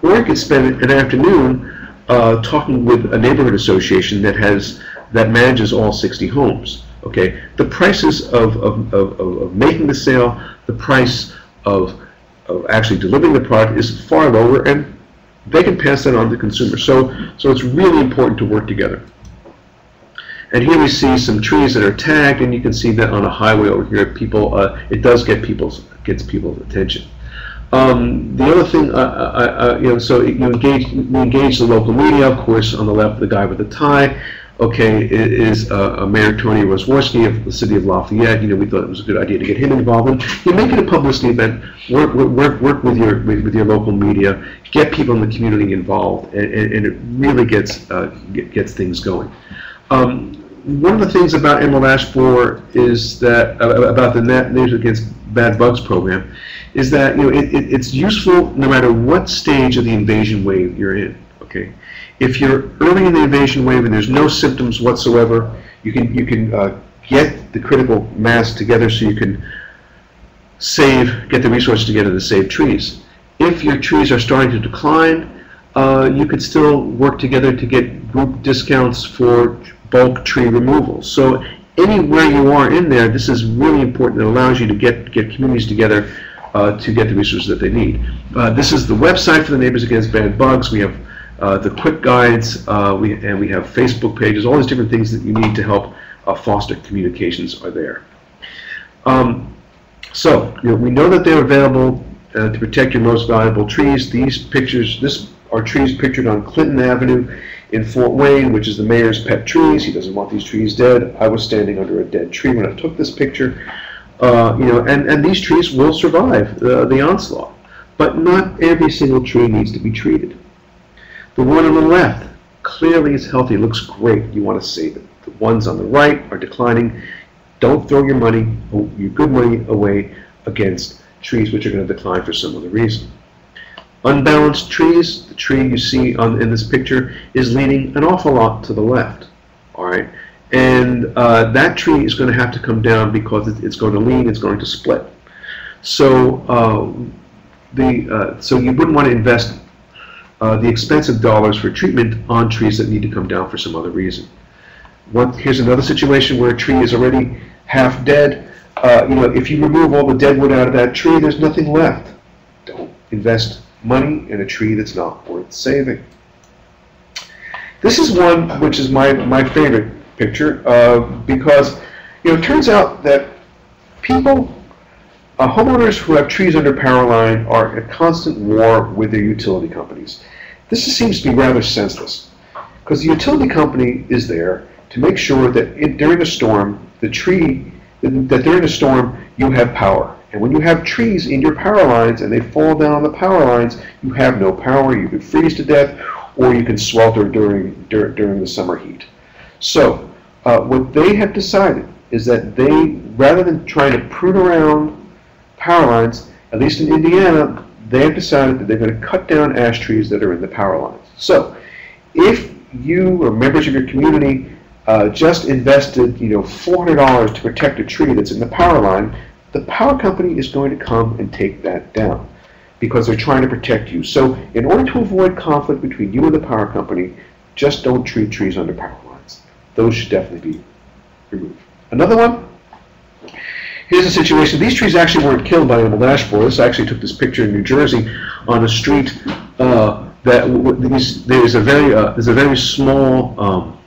[SPEAKER 2] Or you could spend an afternoon talking with a neighborhood association that manages all 60 homes. Okay, the prices of making the sale, the price of actually delivering the product is far lower, and they can pass that on to consumers. So it's really important to work together. And here we see some trees that are tagged, and you can see that on a highway over here. People, it does gets people's attention. The other thing, so you engage the local media. Of course, on the left, the guy with the tie. Okay, is Mayor Tony Rosworski of the city of Lafayette. We thought it was a good idea to get him involved. And you make it a publicity event. Work with your local media. Get people in the community involved, and it really gets things going. One of the things about Emerald Ash Borer is that about the Neighbors Against Bad Bugs program is that it's useful no matter what stage of the invasion wave you're in. Okay. If you're early in the invasion wave and there's no symptoms whatsoever, you can get the critical mass together so you can get the resources together to save trees. If your trees are starting to decline, you could still work together to get group discounts for bulk tree removal. So anywhere you are in there, this is really important. It allows you to get communities together to get the resources that they need. This is the website for the Neighbors Against Bad Bugs. We have the quick guides, we have Facebook pages. All these different things that you need to help foster communications are there. So we know that they're available to protect your most valuable trees. These pictures, this are trees pictured on Clinton Avenue in Fort Wayne, which is the mayor's pet trees. He doesn't want these trees dead. I was standing under a dead tree when I took this picture. And these trees will survive the onslaught, but not every single tree needs to be treated. The one on the left clearly is healthy, looks great. You want to save it. The ones on the right are declining. Don't throw your good money away against trees which are going to decline for some other reason. Unbalanced trees, the tree you see in this picture is leaning an awful lot to the left. All right, and that tree is going to have to come down because it's going to lean, it's going to split. So so you wouldn't want to invest the expensive dollars for treatment on trees that need to come down for some other reason. Here's another situation where a tree is already half dead. If you remove all the dead wood out of that tree, there's nothing left. Don't invest money in a tree that's not worth saving. This is one which is my favorite picture because it turns out that homeowners who have trees under power line are at constant war with their utility companies. This seems to be rather senseless because the utility company is there to make sure that during a storm, during a storm you have power. And when you have trees in your power lines and they fall down the power lines, you have no power. You could freeze to death, or you can swelter during the summer heat. So what they have decided is that rather than trying to prune around power lines, at least in Indiana, they have decided that they're going to cut down ash trees that are in the power lines. So if you or members of your community just invested $400 to protect a tree that's in the power line, the power company is going to come and take that down because they're trying to protect you. So in order to avoid conflict between you and the power company, just don't treat trees under power lines. Those should definitely be removed. Another one, here's a situation. These trees actually weren't killed by emerald ash borer. This actually took this picture in New Jersey on a street there's a very small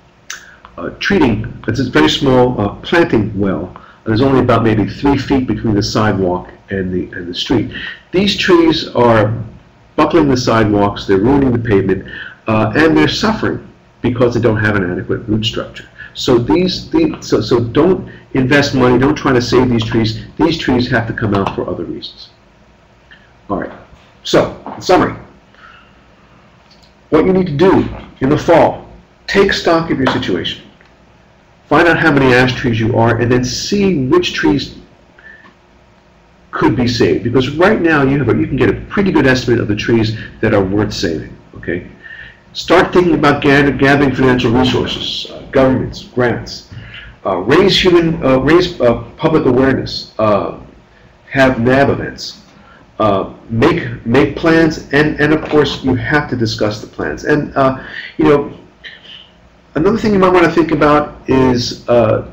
[SPEAKER 2] it's a very small planting well. There's only about maybe 3 feet between the sidewalk and the street. These trees are buckling the sidewalks, they're ruining the pavement, and they're suffering because they don't have an adequate root structure. So so don't invest money, don't try to save these trees. These trees have to come out for other reasons. All right, so in summary, what you need to do in the fall, take stock of your situation. Find out how many ash trees you are, and then see which trees could be saved. Because right now you can get a pretty good estimate of the trees that are worth saving. Okay, start thinking about gathering financial resources, governments, grants, raise public awareness, have NAB events, make plans, and of course you have to discuss the plans. And another thing you might want to think about is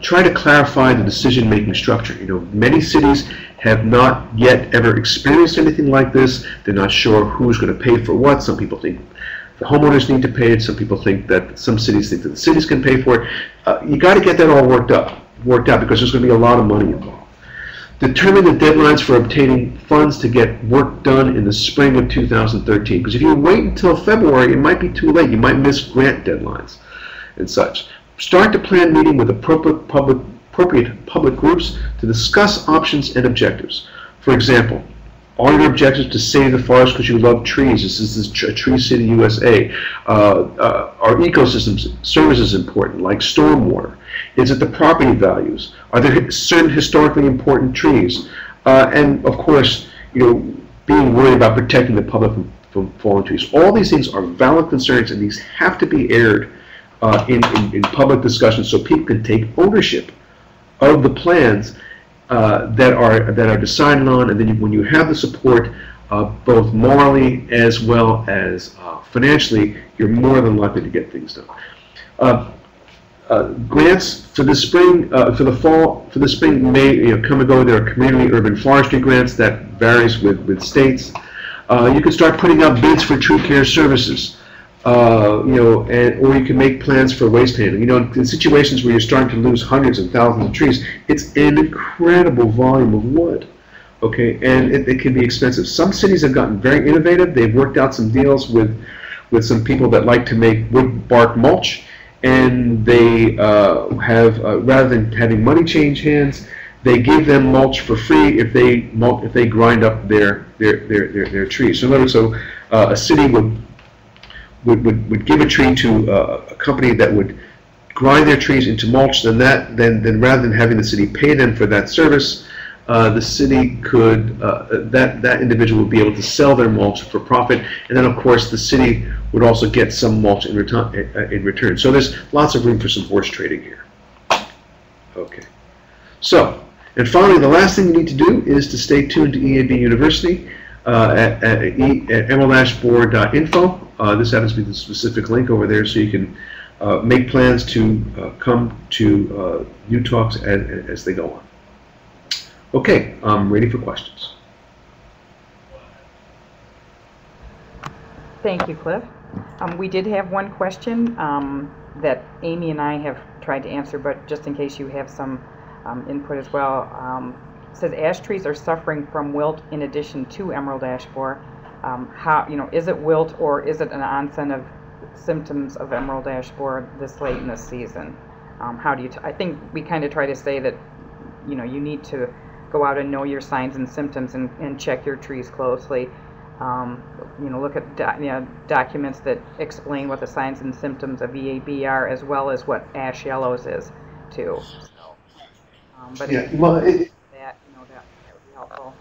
[SPEAKER 2] try to clarify the decision-making structure. Many cities have not yet ever experienced anything like this. They're not sure who's going to pay for what. Some people think the homeowners need to pay it. Some people think that some cities think that the cities can pay for it. You got to get that all worked out because there's going to be a lot of money involved. Determine the deadlines for obtaining funds to get work done in the spring of 2013. Because if you wait until February, it might be too late. You might miss grant deadlines and such. Start to plan meeting with appropriate public groups to discuss options and objectives. For example, are your objectives to save the forest because you love trees? This is a Tree City, USA. Are ecosystems services important, like stormwater? Is it the property values? Are there certain historically important trees? And of course, being worried about protecting the public from fallen trees. All these things are valid concerns, and these have to be aired in public discussion so people can take ownership of the plans that are decided on, and then when you have the support both morally as well as financially, you're more than likely to get things done. Grants for the spring, for the spring may come and go. There are community urban forestry grants that varies with states. You can start putting out bids for tree care services. Or you can make plans for waste handling. In situations where you're starting to lose hundreds and thousands of trees, it's an incredible volume of wood, okay, and it can be expensive. Some cities have gotten very innovative. They've worked out some deals with some people that like to make wood bark mulch, and they have, rather than having money change hands, they give them mulch for free if they grind up their trees. So in other words, a city would give a tree to a company that would grind their trees into mulch. Then rather than having the city pay them for that service, the city could that individual would be able to sell their mulch for profit, and then of course the city would also get some mulch in return. So there's lots of room for some horse trading here. Okay. So, and finally, the last thing you need to do is to stay tuned to EAB University. at emerald-board.info. This happens to be the specific link over there, so you can make plans to come to new talks as they go on. Okay, I'm ready for questions.
[SPEAKER 1] Thank you, Cliff. We did have one question that Amy and I have tried to answer, but just in case you have some input as well. It says ash trees are suffering from wilt in addition to emerald ash borer. How, is it wilt or is it an onset of symptoms of emerald ash borer this late in the season? How do you? I think we kind of try to say that you need to go out and know your signs and symptoms and check your trees closely. Look at documents that explain what the signs and symptoms of EAB are, as well as what ash yellows is, too. So, but
[SPEAKER 2] yeah, well,
[SPEAKER 1] that would be helpful.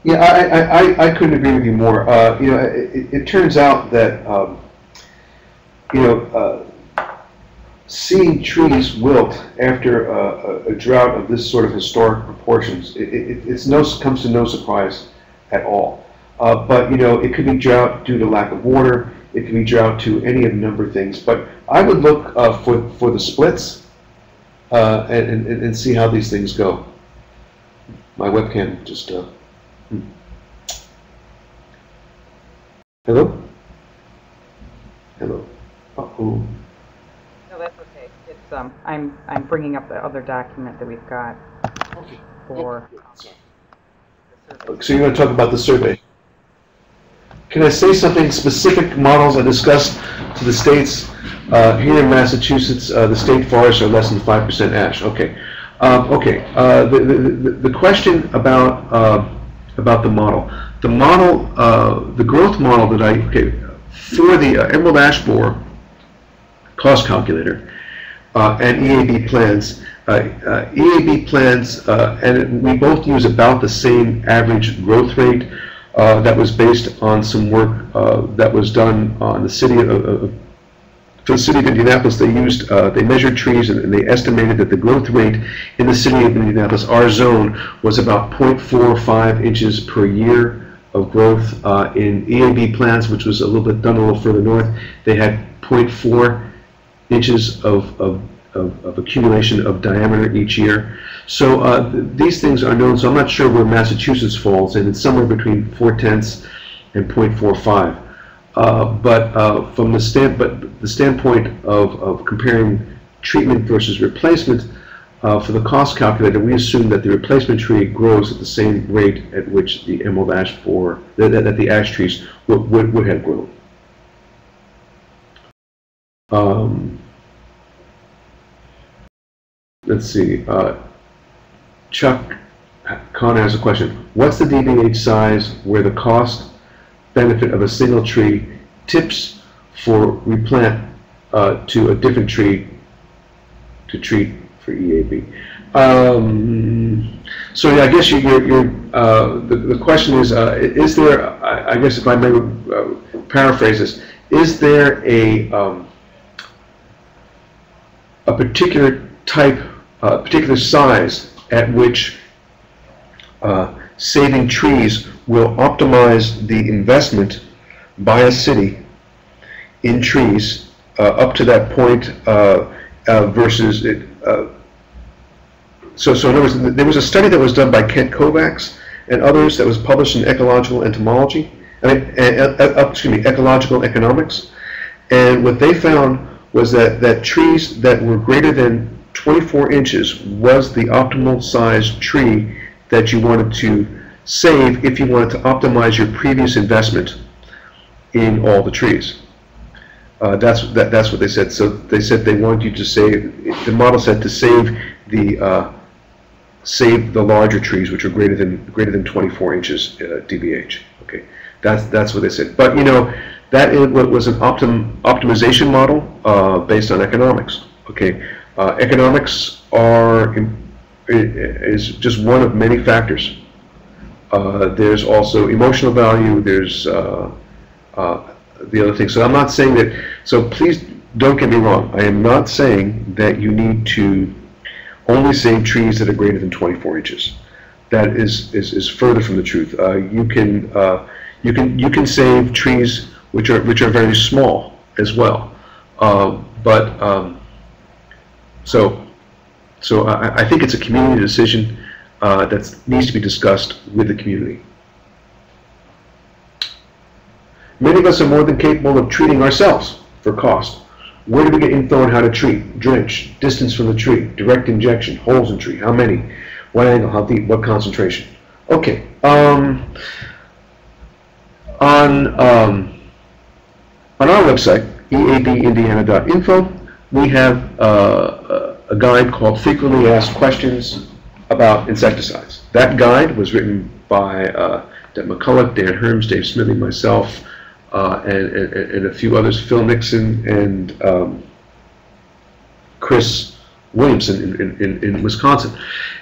[SPEAKER 2] Yeah, I couldn't agree with you more. It turns out that seeing trees wilt after a drought of this sort of historic proportions, comes to no surprise at all. But it could be drought due to lack of water. It could be drought to any of a number of things. But I would look for the splits and see how these things go. My webcam just. Hello. Hello. Uh-oh.
[SPEAKER 1] No, that's okay. It's I'm bringing up the other document that we've got for.
[SPEAKER 2] So you're going to talk about the survey. Can I say something? Specific models I discussed to the states. Here in Massachusetts, the state forests are less than 5% ash. Okay. The question about the model. The model, the growth model that for the emerald ash borer cost calculator and EAB plans. EAB plans, and we both use about the same average growth rate that was based on some work that was done on the city for the city of Indianapolis. They measured trees and they estimated that the growth rate in the city of Indianapolis, our zone, was about 0.45 inches per year of growth. In EAB plans, which was a little further north, they had 0.4 inches of accumulation of diameter each year. So these things are known, so I'm not sure where Massachusetts falls, and it's somewhere between 0.4 and 0.45. But from the standpoint of comparing treatment versus replacement, for the cost calculator, we assume that the replacement tree grows at the same rate at which the emerald ash borer, that the ash trees would have grown. Let's see. Chuck Connor has a question. What's the DBH size where the cost benefit of a single tree tips for replant to a different tree to treat for EAB? So yeah, I guess the question is there? I guess if I may paraphrase this, is there a particular type, particular size at which saving trees will optimize the investment by a city in trees up to that point versus it. So in other words, there was a study that was done by Kent Kovacs and others that was published in Ecological Entomology, Ecological Economics, and what they found was that trees that were greater than 24 inches was the optimal size tree that you wanted to save if you wanted to optimize your previous investment in all the trees. That's what they said. So they said they wanted you to save. The model said to save the larger trees, which are greater than 24 inches DBH. Okay, that's what they said. But that was an optimization model based on economics. Okay, economics is just one of many factors. There's also emotional value. There's the other thing. So I'm not saying that. So please don't get me wrong. I am not saying that you need to only save trees that are greater than 24 inches. that is further from the truth. You can save trees which are very small as well. So I think it's a community decision that needs to be discussed with the community. Many of us are more than capable of treating ourselves for cost. Where do we get info on how to treat? Drench, distance from the tree, direct injection, holes in tree, how many, what angle, how deep, what concentration? Okay. On our website, eabindiana.info, we have a guide called Frequently Asked Questions about Insecticides. That guide was written by Deb McCulloch, Dan Herms, Dave Smithley, myself, and a few others, Phil Nixon and Chris Williamson in Wisconsin.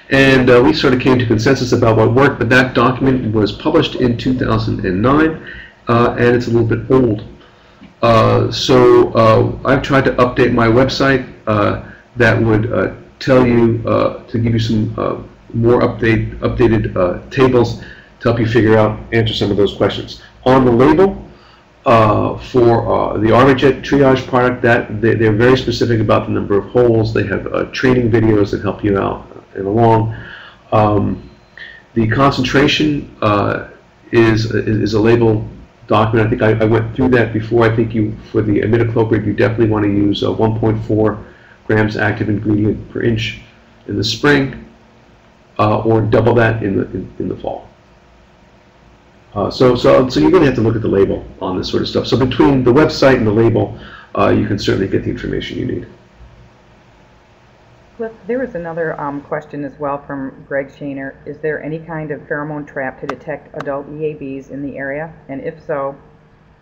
[SPEAKER 2] And we sort of came to consensus about what worked, but that document was published in 2009, and it's a little bit old. So I've tried to update my website that would tell you, to give you some more updated tables to help you answer some of those questions. On the label, for the ArborJet triage product, they're very specific about the number of holes. They have training videos that help you out and along. The concentration is a label document. I think I went through that before. I think for the imidacloprid, you definitely want to use 1.4 grams active ingredient per inch in the spring, or double that in the fall. So you're going to have to look at the label on this sort of stuff. So between the website and the label, you can certainly get the information you need.
[SPEAKER 1] Cliff, there was another question as well from Greg Shaner. Is there any kind of pheromone trap to detect adult EABs in the area? And if so,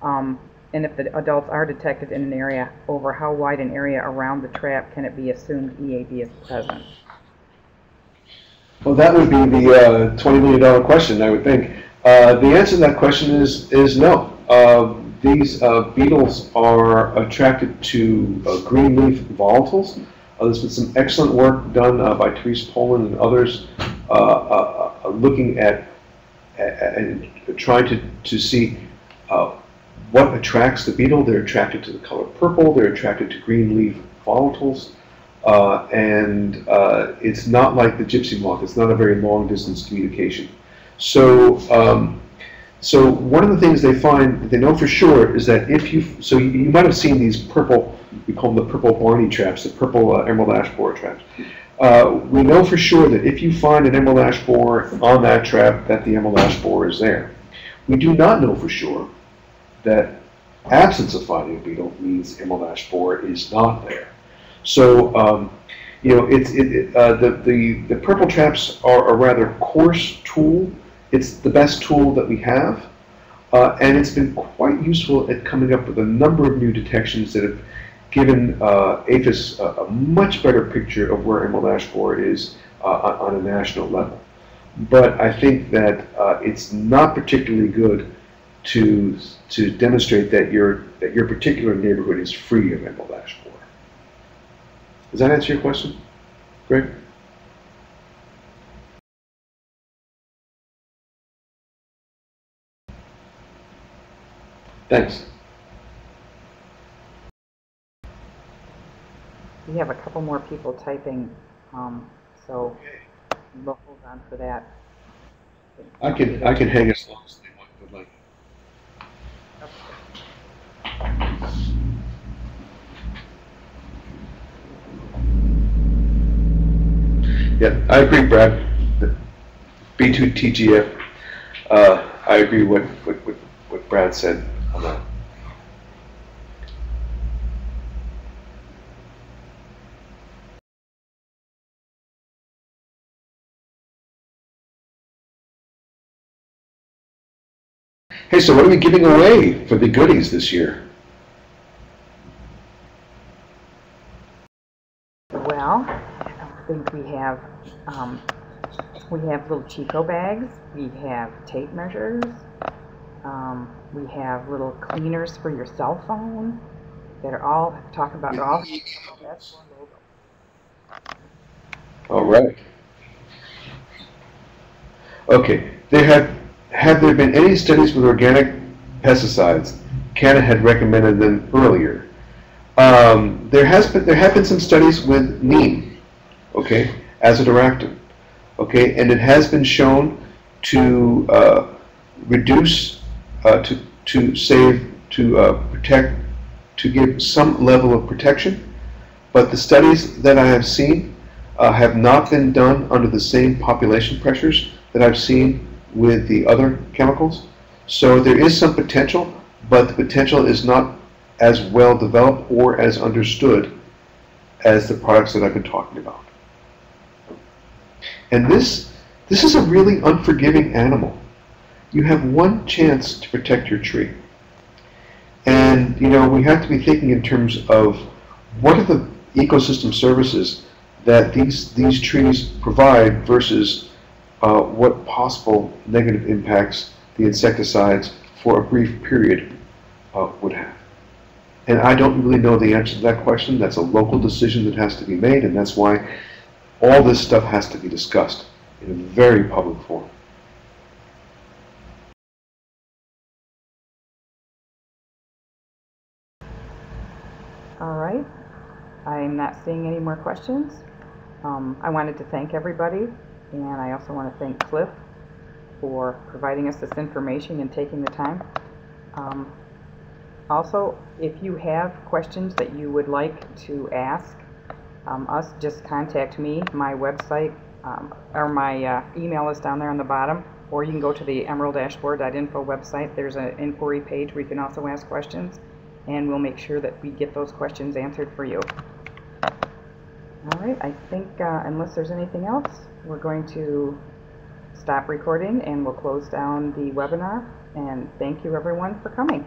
[SPEAKER 1] and if the adults are detected in an area, over how wide an area around the trap can it be assumed EAB is present?
[SPEAKER 2] Well, that would be the $20 million question, I would think. The answer to that question is no. These beetles are attracted to green leaf volatiles. There's been some excellent work done by Therese Poland and others looking at trying to see what attracts the beetle. They're attracted to the color purple. They're attracted to green leaf volatiles. And it's not like the gypsy moth. It's not a very long distance communication. So one of the things they find, that they know for sure, is that you might have seen these purple, we call them the purple Barney traps, the purple emerald ash borer traps. We know for sure that if you find an emerald ash borer on that trap, that the emerald ash borer is there. We do not know for sure that absence of finding a beetle means emerald ash borer is not there. So the purple traps are a rather coarse tool. It's the best tool that we have, and it's been quite useful at coming up with a number of new detections that have given APHIS a much better picture of where emerald ash borer is on a national level. But I think that it's not particularly good to demonstrate that your particular neighborhood is free of emerald ash borer. Does that answer your question, Greg? Thanks.
[SPEAKER 1] We have a couple more people typing, so we'll hold on for that.
[SPEAKER 2] I can hang as long as they would like. Yeah, I agree, Brad. B2TGF. I agree with what Brad said on that. Hey, so what are we giving away for the goodies this year?
[SPEAKER 1] Well, I think we have little Chico bags, we have tape measures, we have little cleaners for your cell phone that are all
[SPEAKER 2] All right. Okay, have there been any studies with organic pesticides? Canada had recommended them earlier. There have been some studies with neem, okay, as a directive, okay, and it has been shown to reduce, to save, to protect, to give some level of protection. But the studies that I have seen have not been done under the same population pressures that I've seen with the other chemicals. So there is some potential, but the potential is not as well developed or as understood as the products that I've been talking about. And this is a really unforgiving animal. You have one chance to protect your tree. And you know, we have to be thinking in terms of what are the ecosystem services that these trees provide versus what possible negative impacts the insecticides for a brief period would have. And I don't really know the answer to that question. That's a local decision that has to be made, and that's why all this stuff has to be discussed in a very public forum.
[SPEAKER 1] All right. I'm not seeing any more questions. I wanted to thank everybody, and I also want to thank Cliff for providing us this information and taking the time. Also, if you have questions that you would like to ask us, just contact me. My website or my email is down there on the bottom, or you can go to the emerald-4.info website. There's an inquiry page where you can also ask questions, and we'll make sure that we get those questions answered for you. All right, I think unless there's anything else, we're going to stop recording and we'll close down the webinar. And thank you everyone for coming.